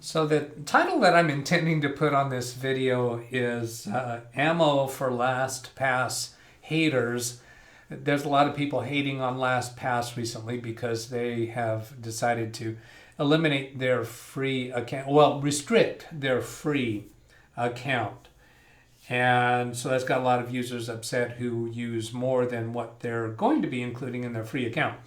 So the title that I'm intending to put on this video is Ammo for LastPass Haters. There's a lot of people hating on LastPass recently because they have decided to eliminate their free account, well, restrict their free account. And so that's got a lot of users upset who use more than what they're going to be including in their free account.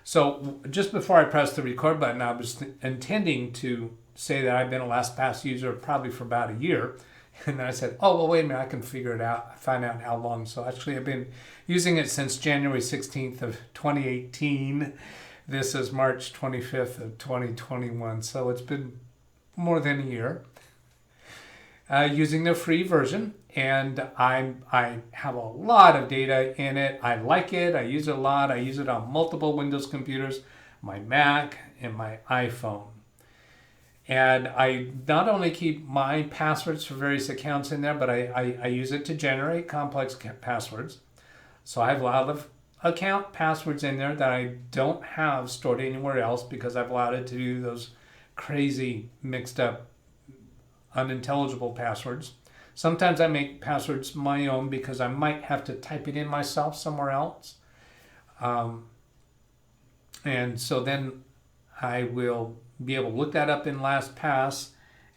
So just before I press the record button, I was intending to say that I've been a LastPass user probably for about a year. And then I said, oh, well, wait a minute, I can figure it out, find out how long. So actually I've been using it since January 16th of 2018. This is March 25th of 2021. So it's been more than a year using the free version. And I have a lot of data in it. I like it. I use it a lot. I use it on multiple Windows computers, my Mac and my iPhone. And I not only keep my passwords for various accounts in there, but I use it to generate complex passwords. So I have a lot of account passwords in there that I don't have stored anywhere else because I've allowed it to do those crazy mixed up unintelligible passwords. Sometimes I make passwords my own because I might have to type it in myself somewhere else. And so then I will be able to look that up in LastPass.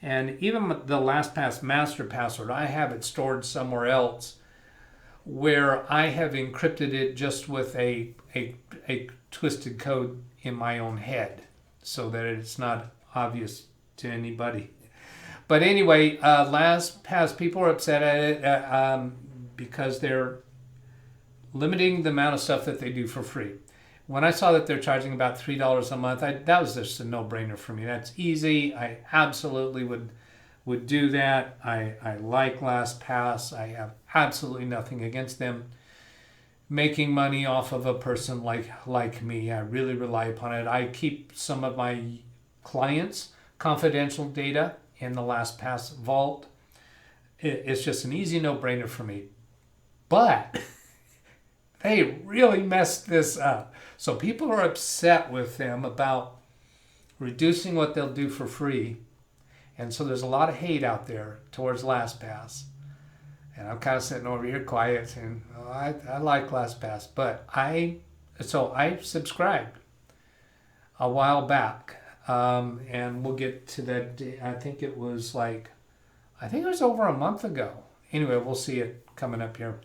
And even the LastPass master password, I have it stored somewhere else where I have encrypted it just with a twisted code in my own head so that it's not obvious to anybody. But anyway, LastPass people are upset at it because they're limiting the amount of stuff that they do for free. When I saw that they're charging about $3 a month, that was just a no-brainer for me. That's easy. I absolutely would do that. I like LastPass. I have absolutely nothing against them making money off of a person like me. I really rely upon it. I keep some of my clients' confidential data in the LastPass vault. It's just an easy no-brainer for me. But they really messed this up. So people are upset with them about reducing what they'll do for free. And so there's a lot of hate out there towards LastPass. And I'm kind of sitting over here quiet saying, oh, I like LastPass. But I subscribed a while back. And we'll get to that day. I think it was over a month ago. Anyway, we'll see it coming up here.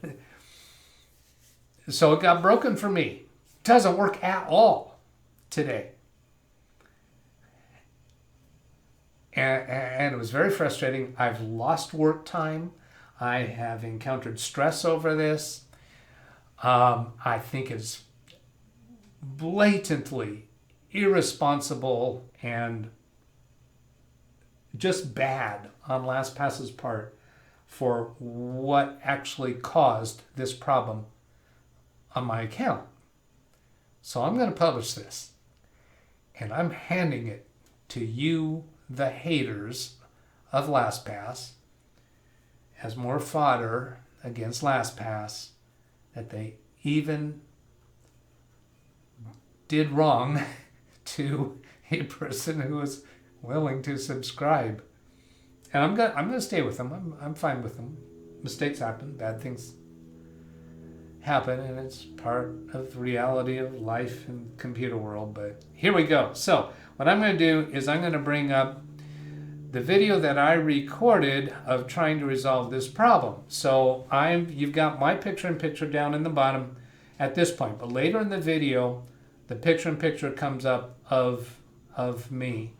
So it got broken for me. It doesn't work at all today. And it was very frustrating. I've lost work time. I have encountered stress over this. I think it's blatantly irresponsible and just bad on LastPass's part for what actually caused this problem on my account. So I'm going to publish this, and I'm handing it to you, the haters of LastPass, as more fodder against LastPass, that they even did wrong to a person who was willing to subscribe. And I'm gonna stay with them. I'm fine with them. Mistakes happen, bad things happen, and it's part of the reality of life in the computer world. But here we go. So what I'm going to do is I'm going to bring up the video that I recorded of trying to resolve this problem. So you've got my picture-in-picture down in the bottom at this point, but later in the video, the picture-in-picture comes up of me,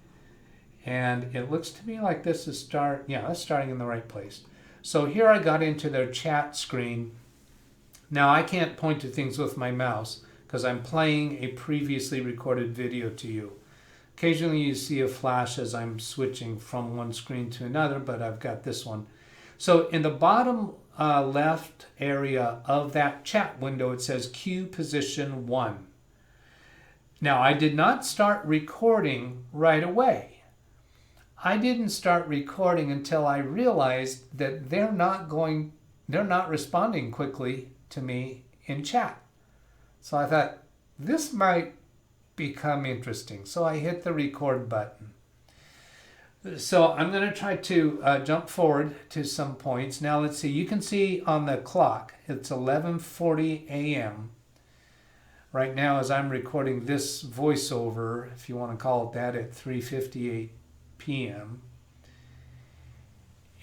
and it looks to me like this is that's starting in the right place. So here I got into their chat screen. Now I can't point to things with my mouse because I'm playing a previously recorded video to you. Occasionally you see a flash as I'm switching from one screen to another, but I've got this one. So in the bottom left area of that chat window, it says Q position 1. Now I did not start recording right away. I didn't start recording until I realized that they're not responding quickly to me in chat. So I thought, this might become interesting. So I hit the record button. So I'm going to try to jump forward to some points. Now let's see. You can see on the clock it's 11:40 a.m. right now as I'm recording this voiceover, if you want to call it that, at 3:58 p.m.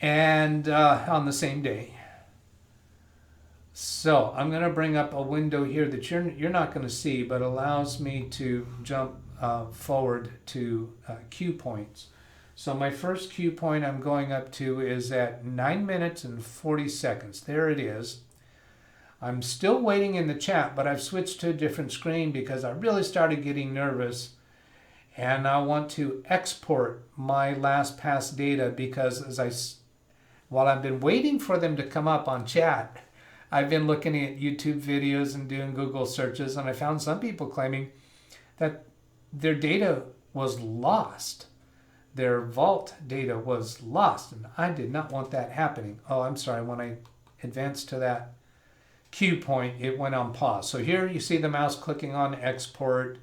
and on the same day. So I'm going to bring up a window here that you're not going to see, but allows me to jump forward to cue points. So my first cue point I'm going up to is at 9 minutes and 40 seconds. There it is. I'm still waiting in the chat, but I've switched to a different screen because I really started getting nervous, and I want to export my LastPass data because while I've been waiting for them to come up on chat, I've been looking at YouTube videos and doing Google searches, and I found some people claiming that their data was lost. Their vault data was lost, and I did not want that happening. Oh, I'm sorry. When I advanced to that cue point, it went on pause. So here you see the mouse clicking on export.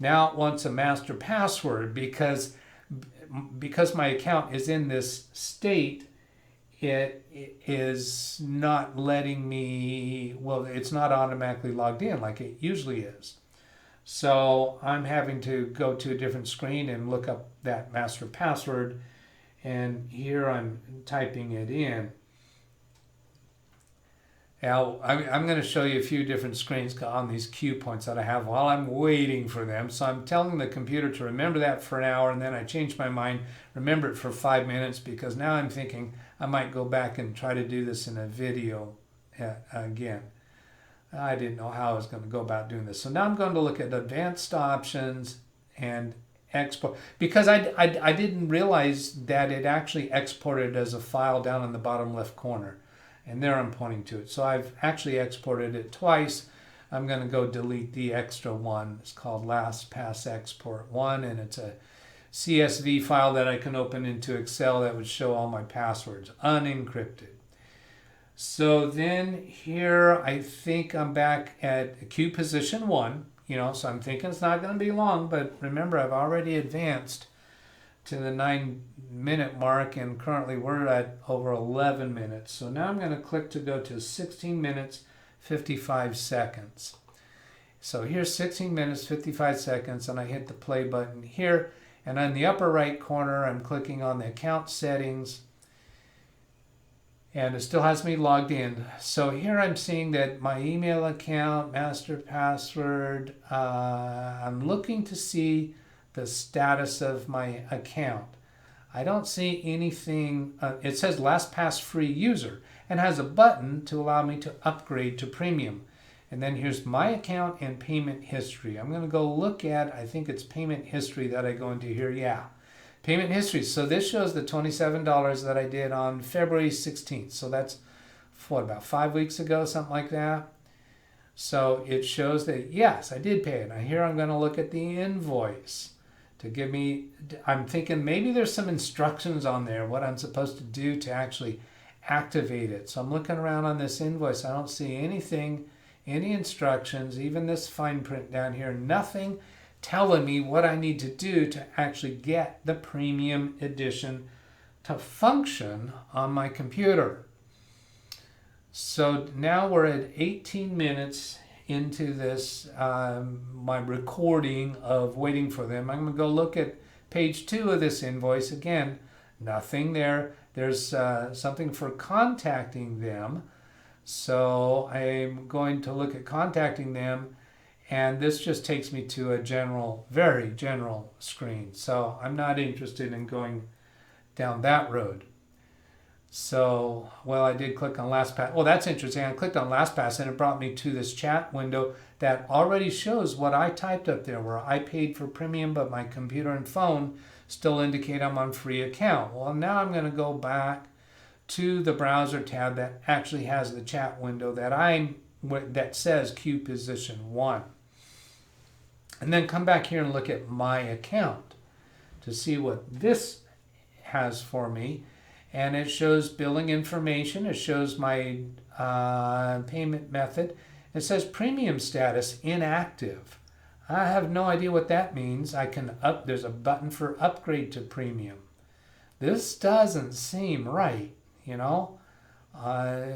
Now it wants a master password because my account is in this state. It is not letting me, well, it's not automatically logged in like it usually is. So I'm having to go to a different screen and look up that master password, and here I'm typing it in. Now I'm going to show you a few different screens on these cue points that I have while I'm waiting for them. So I'm telling the computer to remember that for an hour, and then I change my mind, remember it for 5 minutes, because now I'm thinking I might go back and try to do this in a video again. I didn't know how I was going to go about doing this. So now I'm going to look at advanced options and export, because I didn't realize that it actually exported as a file down in the bottom left corner. And there I'm pointing to it. So I've actually exported it twice. I'm going to go delete the extra one. It's called LastPass Export 1, and it's a CSV file that I can open into Excel that would show all my passwords unencrypted. So then here I think I'm back at queue position 1, so I'm thinking it's not going to be long, but remember I've already advanced to the 9-minute mark, and currently we're at over 11 minutes. So now I'm going to click to go to 16 minutes 55 seconds. So here's 16 minutes 55 seconds, and I hit the play button here, and in the upper right corner I'm clicking on the account settings, and it still has me logged in. So here I'm seeing that my email account, master password, I'm looking to see the status of my account. I don't see anything. It says LastPass free user and has a button to allow me to upgrade to premium. And then here's my account and payment history. I'm going to go look at, I think it's payment history that I go into here. Yeah, payment history. So this shows the $27 that I did on February 16th. So that's what, about 5 weeks ago, something like that. So it shows that, yes, I did pay it. Now here I'm going to look at the invoice to give me, I'm thinking maybe there's some instructions on there, what I'm supposed to do to actually activate it. So I'm looking around on this invoice. I don't see anything, any instructions, even this fine print down here, nothing telling me what I need to do to actually get the premium edition to function on my computer. So now we're at 18 minutes into this, my recording of waiting for them. I'm going to go look at page 2 of this invoice. Again, nothing there. There's something for contacting them. So I'm going to look at contacting them, and this just takes me to a general, very general screen. So I'm not interested in going down that road. So, well, I did click on LastPass. Well, that's interesting. I clicked on LastPass and it brought me to this chat window that already shows what I typed up there, where I paid for premium, but my computer and phone still indicate I'm on free account. Well, now I'm going to go back to the browser tab that actually has the chat window that says queue position 1. And then come back here and look at my account to see what this has for me. And it shows billing information. It shows my payment method. It says premium status inactive. I have no idea what that means. There's a button for upgrade to premium. this doesn't seem right, you know.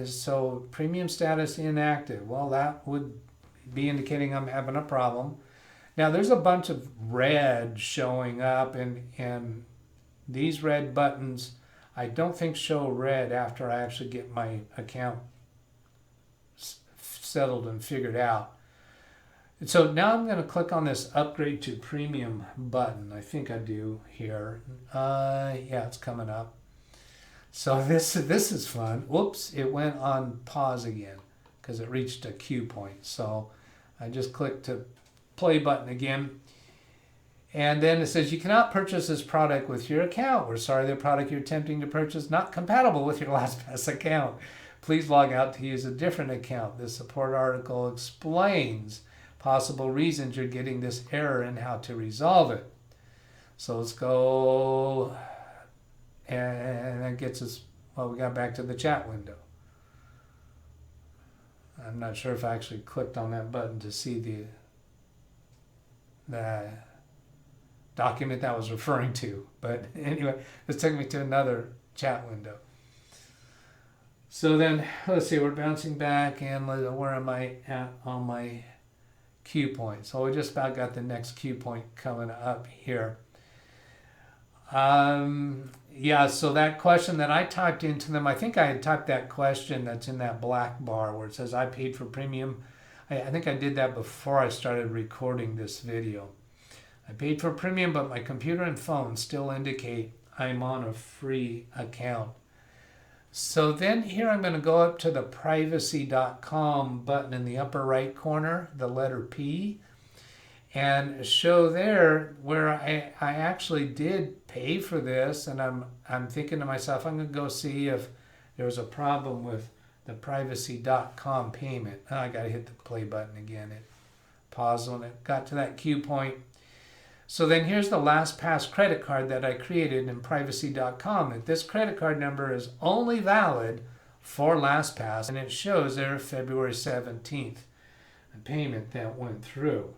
So premium status inactive. Well, that would be indicating I'm having a problem. Now there's a bunch of red showing up, and these red buttons I don't think show red after I actually get my account settled and figured out. And so now I'm going to click on this upgrade to premium button. I think I do here. Yeah, it's coming up. So this is fun. Whoops, it went on pause again because it reached a cue point. So I just clicked to play button again. And then it says you cannot purchase this product with your account. We're sorry, the product you're attempting to purchase not compatible with your LastPass account. Please log out to use a different account. This support article explains possible reasons you're getting this error and how to resolve it. So let's go, and that gets us, well, we got back to the chat window. I'm not sure if I actually clicked on that button to see the document that I was referring to. But anyway, this took me to another chat window. So then, let's see, we're bouncing back, and where am I at on my cue point? So we just about got the next cue point coming up here. Yeah, so that question that I typed into them, I think I had typed that question that's in that black bar where it says I paid for premium. I think I did that before I started recording this video. I paid for premium, but my computer and phone still indicate I'm on a free account. So then here I'm going to go up to the privacy.com button in the upper right corner, the letter P, and show there where I actually did pay for this, and I'm thinking to myself, I'm going to go see if there's a problem with the privacy.com payment. Oh, I got to hit the play button again. It paused when it got to that cue point. So then here's the LastPass credit card that I created in privacy.com. And this credit card number is only valid for LastPass, and it shows there February 17th, a payment that went through.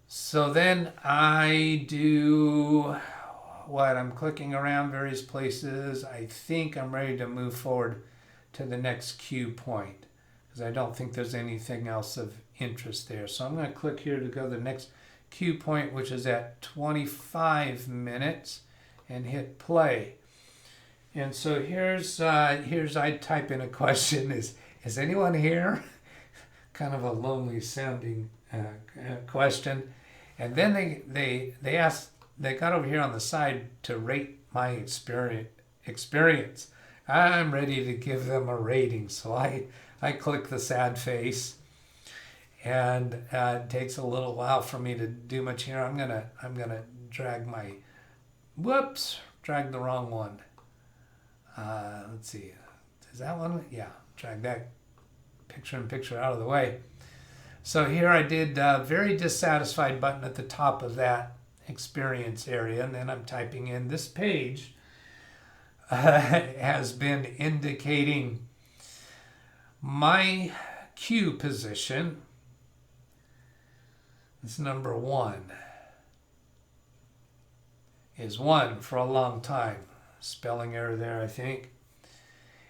So then I do what? I'm clicking around various places. I think I'm ready to move forward to the next cue point because I don't think there's anything else of interest there. So I'm going to click here to go to the next cue point, which is at 25 minutes, and hit play. And so here's I type in a question: Is anyone here? Kind of a lonely sounding question. And then they got over here on the side to rate my experience. I'm ready to give them a rating, so I click the sad face. And it takes a little while for me to do much here. I'm gonna drag the wrong one. Let's see, is that one? Yeah, drag that picture out of the way. So here I did very dissatisfied button at the top of that experience area, and then I'm typing in this page has been indicating my queue position. This number 1 is 1 for a long time. Spelling error there, I think.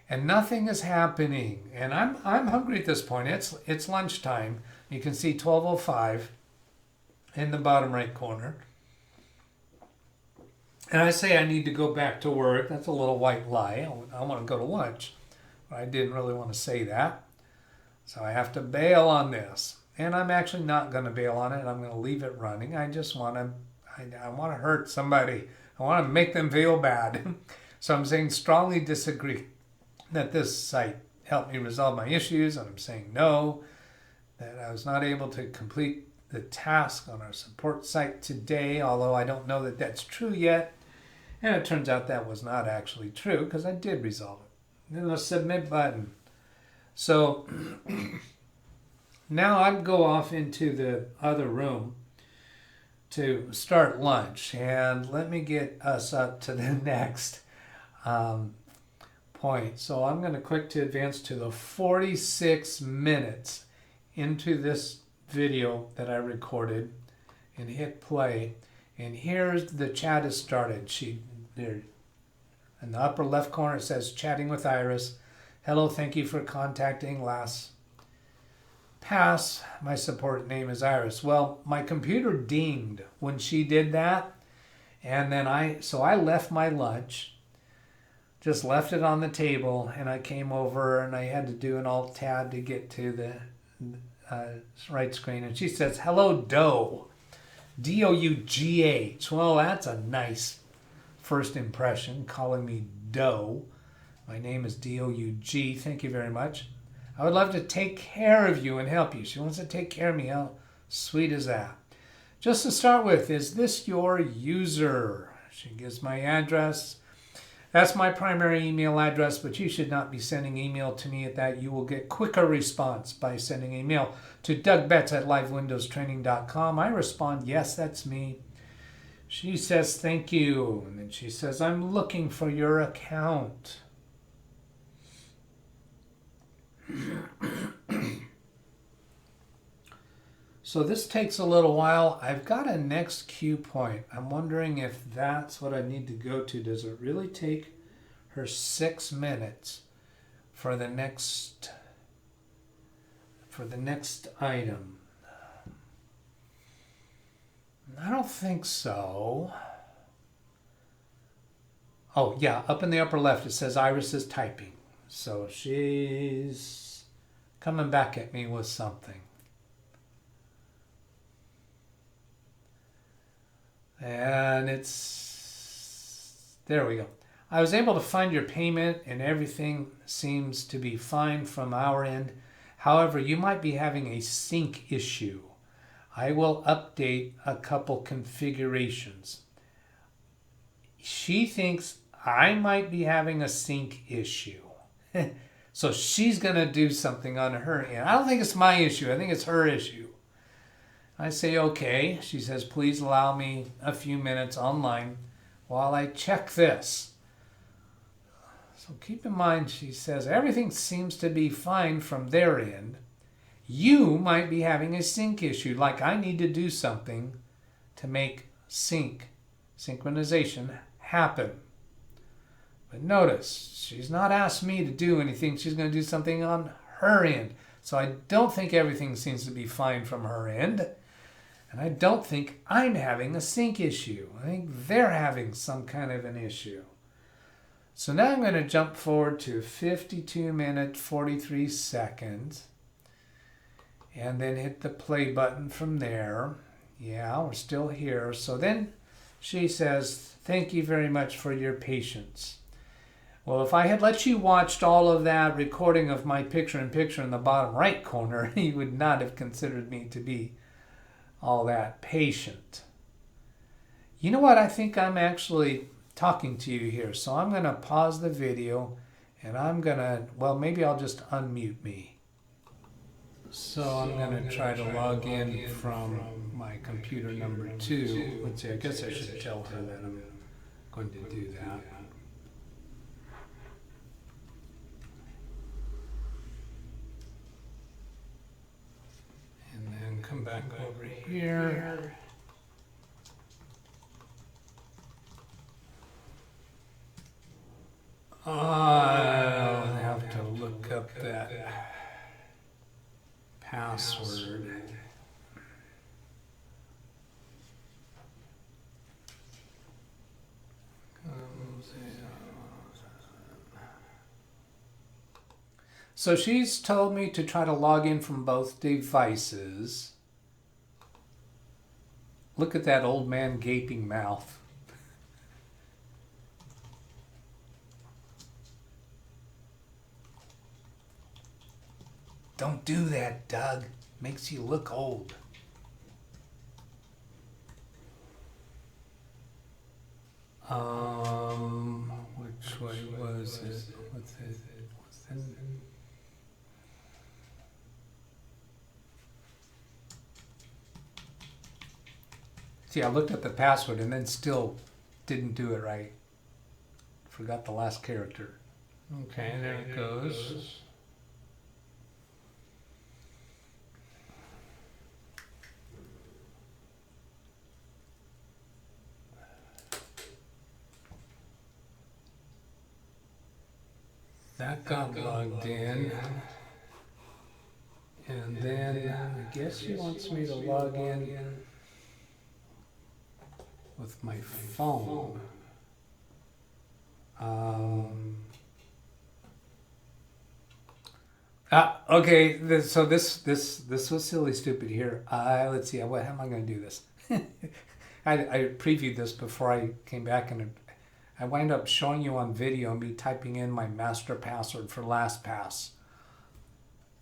And nothing is happening. And I'm hungry at this point. It's lunchtime. You can see 12:05 in the bottom right corner. And I say I need to go back to work. That's a little white lie. I want to go to lunch. But I didn't really want to say that. So I have to bail on this. And I'm actually not going to bail on it. I'm going to leave it running. I just want to, I want to hurt somebody. I want to make them feel bad. So I'm saying strongly disagree that this site helped me resolve my issues. And I'm saying no, that I was not able to complete the task on our support site today, although I don't know that that's true yet. And it turns out that was not actually true because I did resolve it. Then the submit button. So now I go off into the other room to start lunch, and let me get us up to the next point. So I'm going to click to advance to the 46 minutes into this video that I recorded and hit play. And here's the chat has started. There in the upper left corner it says chatting with Iris. Hello, thank you for contacting LastPass. My support name is Iris. Well, my computer dinged when she did that. And then I left my lunch, just left it on the table, and I came over and I had to do an Alt-Tab to get to the right screen. And she says, hello, Dough. D-O-U-G-H. Well, that's a nice first impression, calling me Dough. My name is D-O-U-G. Thank you very much. I would love to take care of you and help you. She wants to take care of me. How sweet is that? Just to start with, is this your user? She gives my address. That's my primary email address, but you should not be sending email to me at that. You will get quicker response by sending email to DougBetts@LiveWindowsTraining.com. I respond, yes, that's me. She says, thank you. And then she says, I'm looking for your account. So this takes a little while. I've got a next cue point. I'm wondering if that's what I need to go to. Does it really take her 6 minutes for the next item? I don't think so. Oh yeah, up in the upper left it says Iris is typing. So she's coming back at me with something. And there we go. I was able to find your payment and everything seems to be fine from our end. However, you might be having a sync issue. I will update a couple configurations. She thinks I might be having a sync issue. So she's going to do something on her end. I don't think it's my issue. I think it's her issue. I say, okay. She says, please allow me a few minutes online while I check this. So keep in mind, she says, everything seems to be fine from their end. You might be having a sync issue, like I need to do something to make synchronization happen. But notice, she's not asked me to do anything. She's going to do something on her end. So I don't think everything seems to be fine from her end. And I don't think I'm having a sync issue. I think they're having some kind of an issue. So now I'm going to jump forward to 52 minutes, 43 seconds. And then hit the play button from there. Yeah, we're still here. So then she says, thank you very much for your patience. Well, if I had let you watch all of that recording of my picture-in-picture in the bottom right corner, you would not have considered me to be all that patient. You know what? I think I'm actually talking to you here. So I'm going to pause the video and I'm going to, well, maybe I'll just unmute me. So I'm going to try to log in from my computer number 2. Let's see, I guess I should tell her that I'm going to do that. And then come back over here. I'll have to look up that password. So she's told me to try to log in from both devices. Look at that old man gaping mouth. Don't do that, Doug. Makes you look old. Which way was it? What's it? See, I looked at the password and then still didn't do it right. Forgot the last character. Okay, there it goes. that got logged in. And then I guess she wants me to log in with my phone. Okay. So this was silly stupid here. Let's see. How am I going to do this? I previewed this before I came back, and I wind up showing you on video me typing in my master password for LastPass.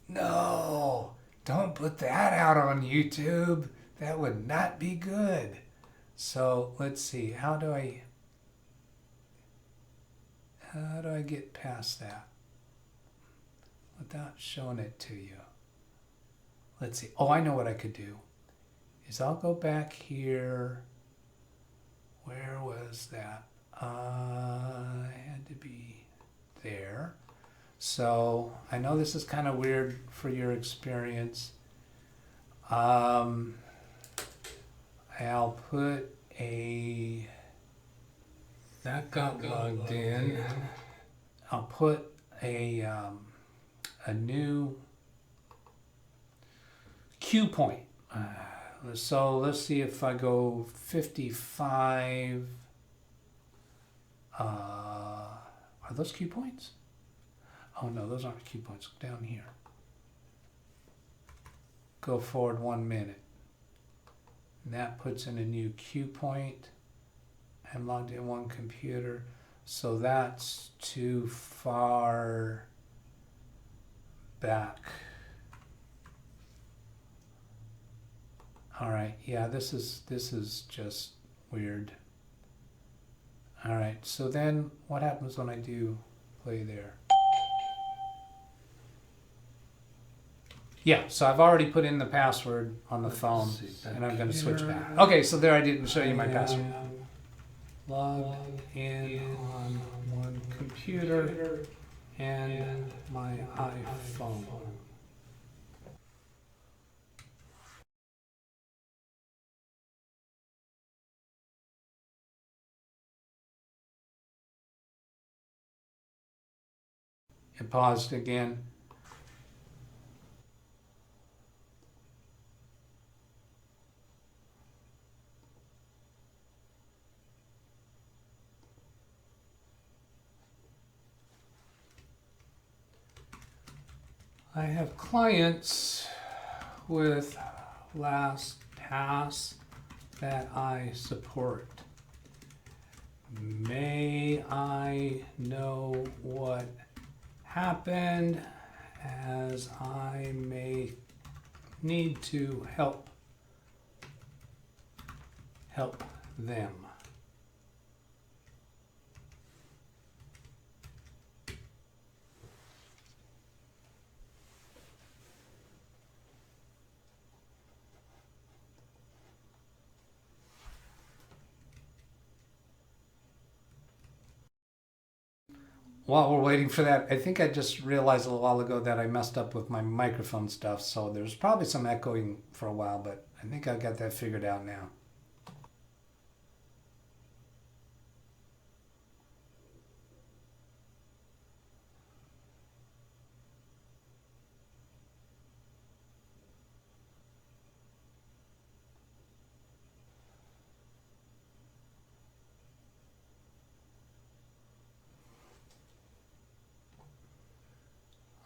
No, don't put that out on YouTube. That would not be good. So let's see. How do I get past that without showing it to you? Let's see. Oh, I know what I could do. Is I'll go back here. Where was that? I had to be there. So I know this is kind of weird for your experience. I'll put a, that got logged in. I'll put a new cue point. So let's see if I go 55. Are those cue points? Oh no, those aren't cue points. Down here. Go forward 1 minute. And that puts in a new cue point. I'm logged in one computer. So that's too far back. All right, yeah, this is just weird. All right, so then what happens when I do play there? Yeah, so I've already put in the password on the phone, and I'm going to switch back. Okay, so there I didn't show you my password. Logged in on one computer and my iPhone. It paused again. I have clients with LastPass that I support. May I know what happened, as I may need to help them. While we're waiting for that, I think I just realized a little while ago that I messed up with my microphone stuff, so there's probably some echoing for a while, but I think I got that figured out now.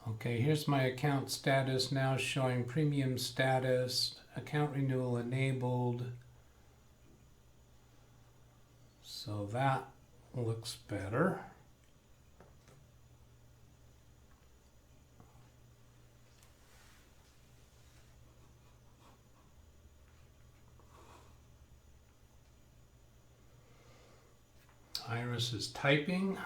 Okay, here's my account status now, showing premium status, account renewal enabled. So that looks better. Iris is typing.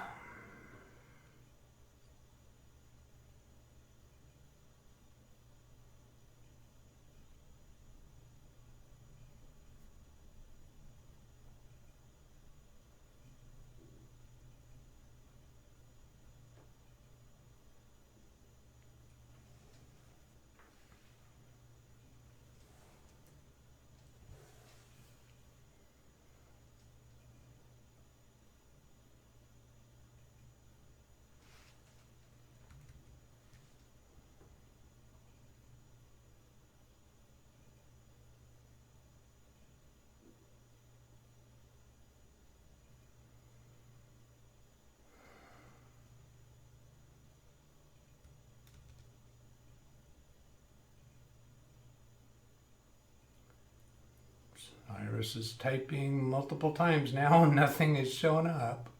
Chris is typing multiple times now and nothing is showing up.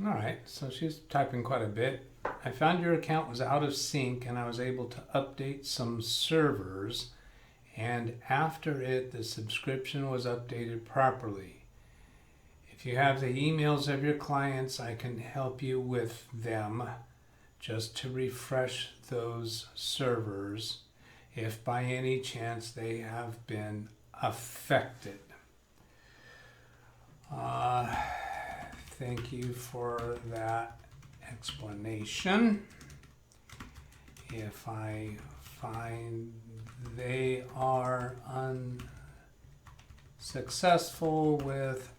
All right, so she's typing quite a bit. I found your account was out of sync and I was able to update some servers, and after it, the subscription was updated properly. If you have the emails of your clients, I can help you with them just to refresh those servers if by any chance they have been affected. Thank you for that explanation. If I find they are unsuccessful with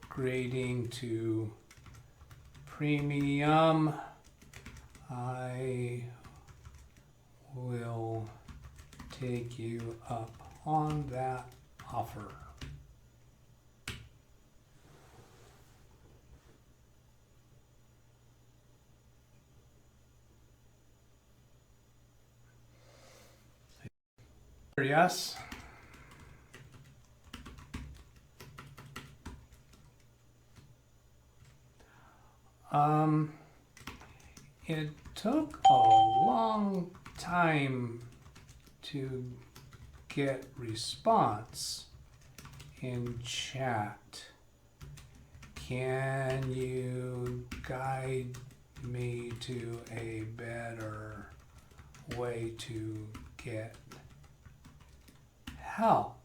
upgrading to premium, I will take you up on that offer. Yes. It took a long time to get response in chat. Can you guide me to a better way to get help?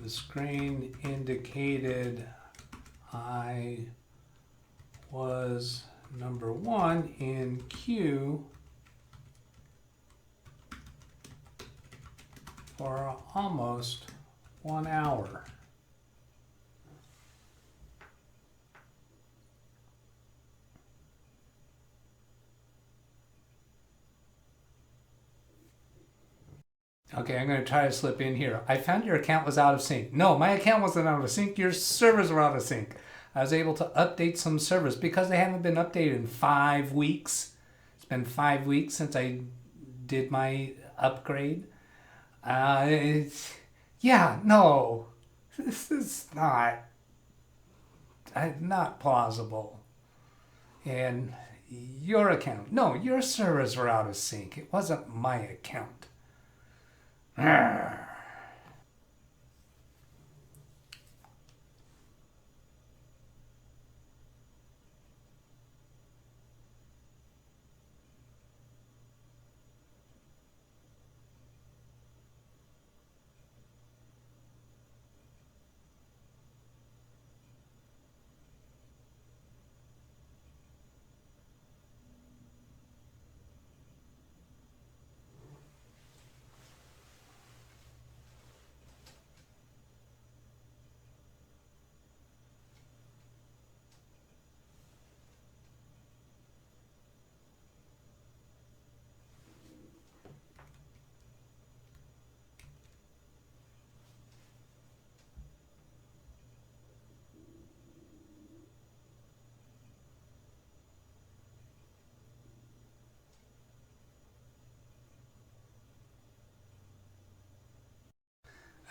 The screen indicated I was number 1 in queue for almost 1 hour. Okay, I'm going to try to slip in here. I found your account was out of sync. No, my account wasn't out of sync. Your servers were out of sync. I was able to update some servers because they haven't been updated in 5 weeks. It's been 5 weeks since I did my upgrade. Yeah, no, this is not plausible. And your account, no, your servers were out of sync. It wasn't my account.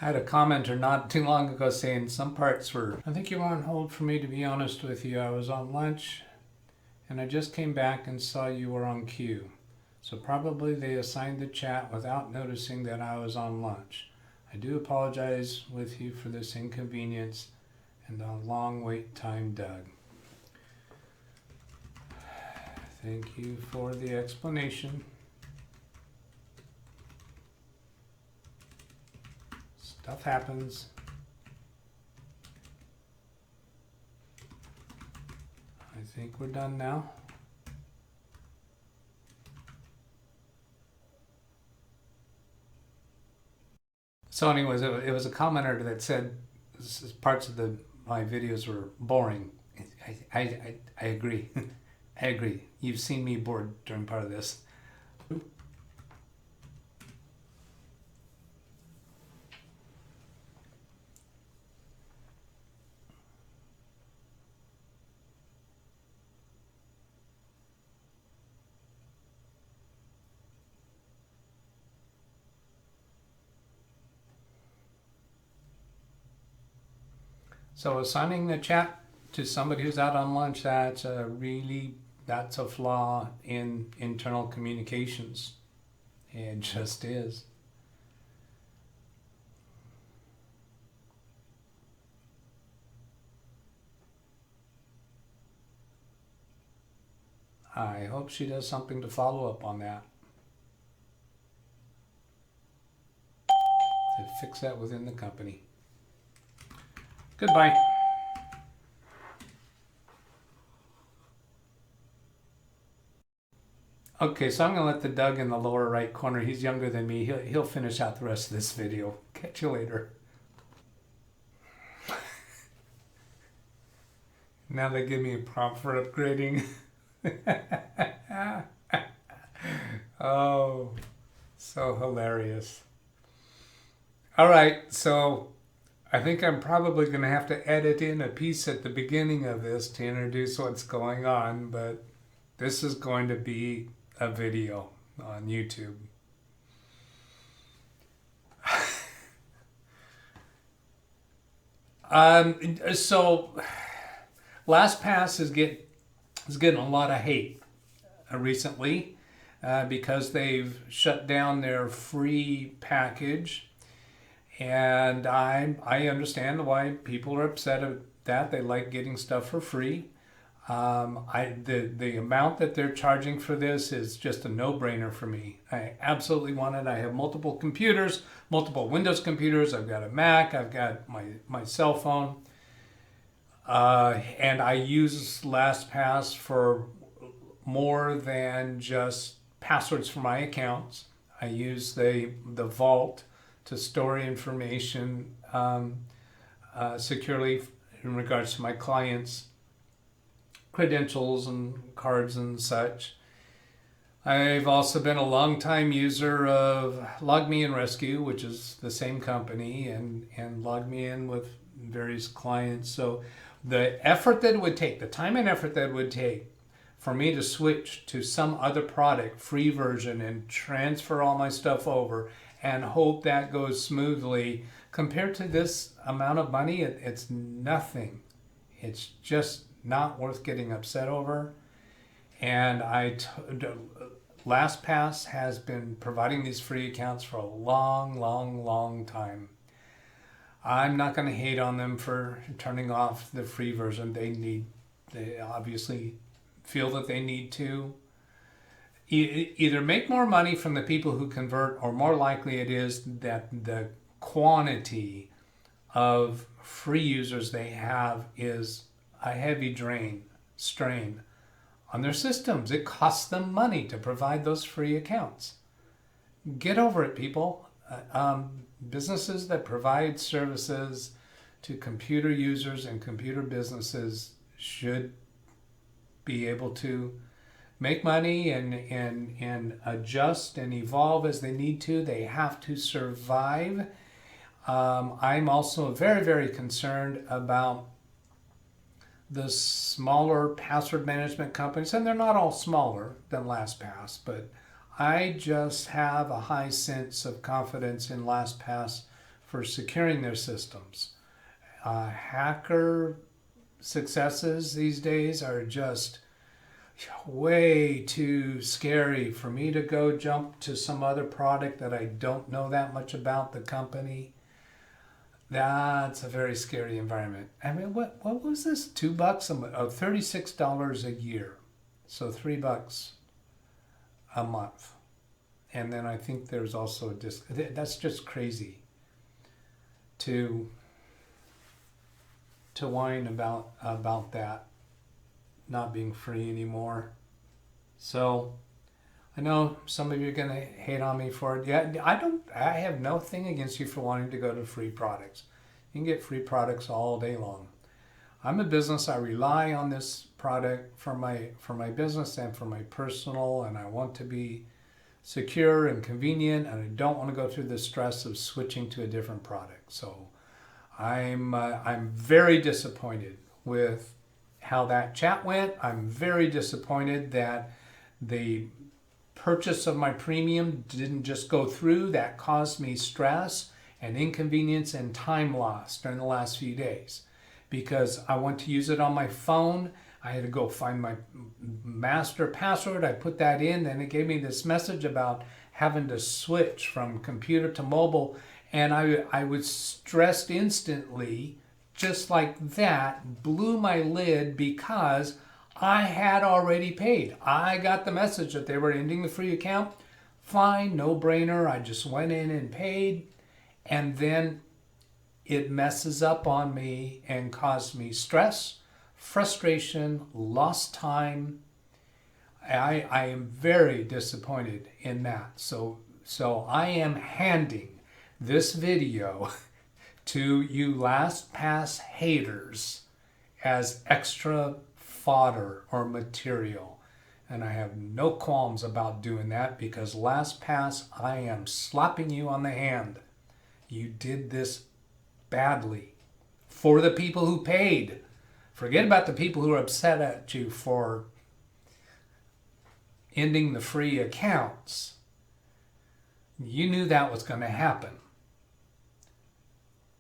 I had a commenter not too long ago saying some parts were, I think you were on hold for me, to be honest with you. I was on lunch and I just came back and saw you were on queue. So probably they assigned the chat without noticing that I was on lunch. I do apologize with you for this inconvenience and the long wait time, Doug. Thank you for the explanation. Stuff happens. think we're done now. So anyways, it was a commenter that said parts of my videos were boring. I agree. I agree. You've seen me bored during part of this. So assigning the chat to somebody who's out on lunch, that's a flaw in internal communications. It just is. I hope she does something to follow up on that. To fix that within the company. Goodbye. Okay, so I'm going to let the Doug in the lower right corner. He's younger than me. He'll finish out the rest of this video. Catch you later. Now they give me a prompt for upgrading. Oh, so hilarious. All right, so I think I'm probably going to have to edit in a piece at the beginning of this to introduce what's going on, but this is going to be a video on YouTube. So LastPass is getting a lot of hate recently because they've shut down their free package, and I understand why people are upset at that. They like getting stuff for free. The amount that they're charging for this is just a no-brainer for me. I absolutely want it. I have multiple computers, multiple Windows computers. I've got a Mac. I've got my cell phone. And I use LastPass for more than just passwords for my accounts. I use the vault to store information securely in regards to my clients' credentials and cards and such. I've also been a long-time user of LogMeIn Rescue, which is the same company, and LogMeIn with various clients. So the effort that it would take, the time and effort that it would take for me to switch to some other product, free version, and transfer all my stuff over and hope that goes smoothly, compared to this amount of money, it's nothing. It's just not worth getting upset over. And LastPass has been providing these free accounts for a long time. I'm not going to hate on them for turning off the free version. They obviously feel that they need to either make more money from the people who convert, or more likely it is that the quantity of free users they have is a heavy strain on their systems. It costs them money to provide those free accounts. Get over it, people. Businesses that provide services to computer users and computer businesses should be able to make money and adjust and evolve as they need to. They have to survive. I'm also very concerned about the smaller password management companies, and they're not all smaller than LastPass, but I just have a high sense of confidence in LastPass for securing their systems. Hacker successes these days are just way too scary for me to go jump to some other product that I don't know that much about the company. That's a very scary environment. I mean, what was this? $2 a month? Oh, $36 a year. So $3 a month. And then I think there's also a disc. That's just crazy to whine about that. not being free anymore. So I know some of you are going to hate on me for it. Yeah, I have no thing against you for wanting to go to free products. You can get free products all day long. I'm a business. I rely on this product for my business and for my personal, and I want to be secure and convenient, and I don't want to go through the stress of switching to a different product. So I'm very disappointed with how that chat went. I'm very disappointed that the purchase of my premium didn't just go through. That caused me stress and inconvenience and time loss during the last few days, because I want to use it on my phone. I had to go find my master password. I put that in, and it gave me this message about having to switch from computer to mobile. And I was stressed instantly, just like that, blew my lid, because I had already paid. I got the message that they were ending the free account. Fine, no brainer. I just went in and paid. And then it messes up on me and caused me stress, frustration, lost time. I am very disappointed in that. So I am handing this video to you LastPass haters as extra fodder or material. And I have no qualms about doing that, because LastPass, I am slapping you on the hand. You did this badly for the people who paid. Forget about the people who are upset at you for ending the free accounts. You knew that was going to happen.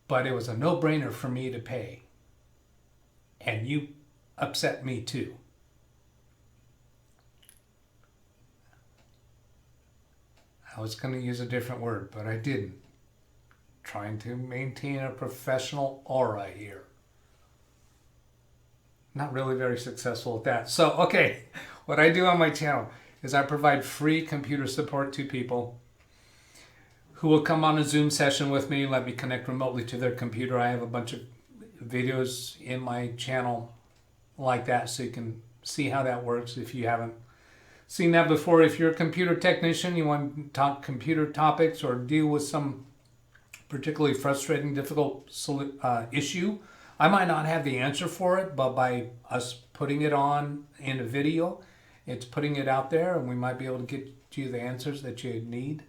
But it was a no-brainer for me to pay. And you upset me too. I was going to use a different word, but I didn't. Trying to maintain a professional aura here. Not really very successful at that. So, okay, what I do on my channel is I provide free computer support to people who will come on a Zoom session with me, let me connect remotely to their computer. I have a bunch of videos in my channel like that, so you can see how that works if you haven't seen that before. If you're a computer technician, you want to talk computer topics or deal with some particularly frustrating, difficult issue, I might not have the answer for it, but by us putting it on in a video, it's putting it out there, and we might be able to get you the answers that you need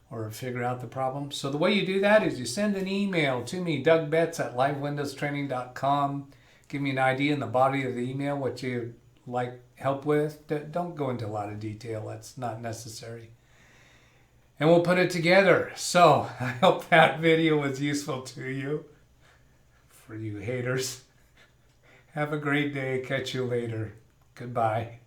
or figure out the problem. So the way you do that is you send an email to me, DougBetts at LiveWindowsTraining.com. Give me an idea in the body of the email what you'd like help with. Don't go into a lot of detail. That's not necessary. And we'll put it together. So I hope that video was useful to you. For you haters, have a great day. Catch you later. Goodbye.